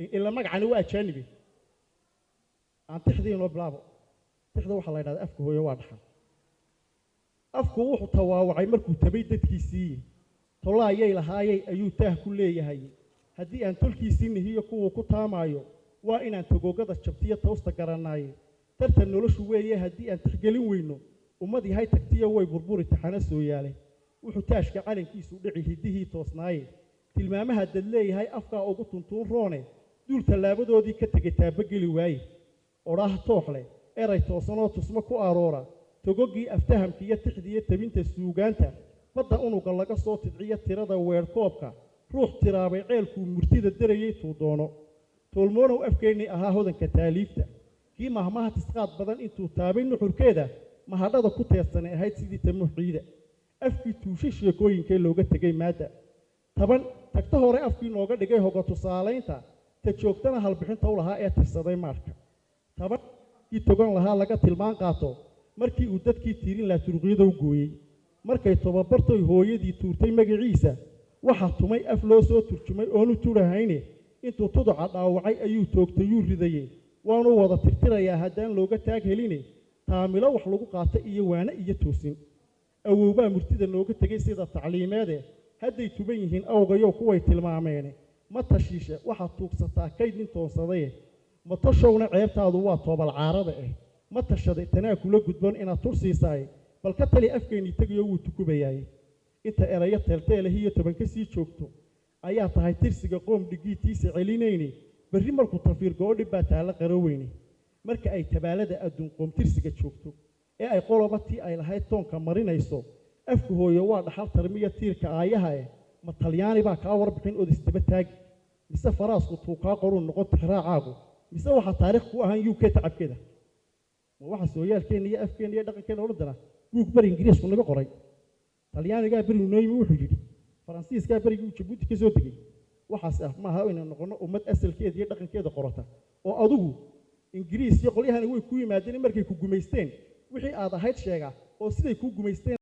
إلا ما قعنوا أجانبي عن تحذير وبلابو تحذير وحلا ينادى أفكه هو واضحة أفكه وحو تواوعي مركو تبيدت كيسي طلع يي لهاي أيوتاه كلية هاي هدي أن تلكيسين هي قوة كتامايو وإن أن تجوجد الشبتية توسط قرناي ترتن نلش وياه هدي أن تخجلين وينه وماذا هاي تكتية ويا بربور التحنس وياله وحتاش كعلن كيسو دعي هديه توصناي تلمامها الدليل هاي أفكا أوقتن طوروني دول تلابدو دي كتجتاب بقلي واي وراه توحله إيري توصنو تسمكو أرورا تجوجي أفتهم كي يتحدي تبين تسوقانته بدأ أنو قال لك صوت تدعية ترى ويركوبك روح ترى عيلكم مرتدى الدرجة تودونه تولمونه وأفكارني هذا كتاليفته كي مهما تسقط بدن أنتو تابين نحور كذا ما هذا كنت السنة هاي سيدي تمحيدة أفكي توشيش يكوين كي لوجت تجي مادة طبعا تكتهور أفكي نوجت تجي هو تصالين تا تشوكتنا هالبحين طولها إيه تصدي ماركة طبعا كي تقول لها لقت المان قاطو مركي ودت كي تيرين لا ترغيده وجوي markay tababartay hooyadii tuurtay magaciisa waxa tumay af loo soo turjumay oo uu tuurahayne intuu tuduca dhaawacay ayuu toogtay uu ridayay waanu wada tirtirayaa hadaan looga taag heline taamilo wax lagu qaatay iyo waana iyo toosin awowba murtida looga tagay sida tacliimeed hadday tuban yihiin awgayo kuway tilmaameen ma tashiisha waxa tuugsataa kaydin toonsaday ma tashowna ceebtaadu waa toobal caarada ma tashaday tanaa kula gudboon inaad tursiisay bal ka tali afkeeni tagayo wuu tukubayay inta eraya teelteele hiyo toban ka sii joogto ayaa tahay tirsiga qoom dhigiitiisa celinayni bari markuu tafiir go'o baa taala qaraweyni marka ay tabaalada adduun qoom tirsiga joogto ee ay qolobatii ay lahayd toonka marinayso afku hooyo waa dhaxal tarmiya tiirka aayaha ma talyaani baa ka warbixin oo isdaba taag mise faraasku tuuqa qoru noqon tixraacaagu mise waxa taariikh ku ahaan UK tacabkeeda waxa sooyaalkeena iyo afkeena iyo dhaqankeena oo dana buug bari ingiriis ku naga qoray talyaaniga bari nooyimi wuxuu yiri faransiiska bari uu Djibouti ka soo degay waxaas ah ma aha inaan noqono ummad asalkeeda iyo dhaqankeeda qorata oo adigu ingiriis iyo qolyahana way ku yimaadeen markay ku gumeysteen wixii aad ahayd sheega oo siday ku gumeysteen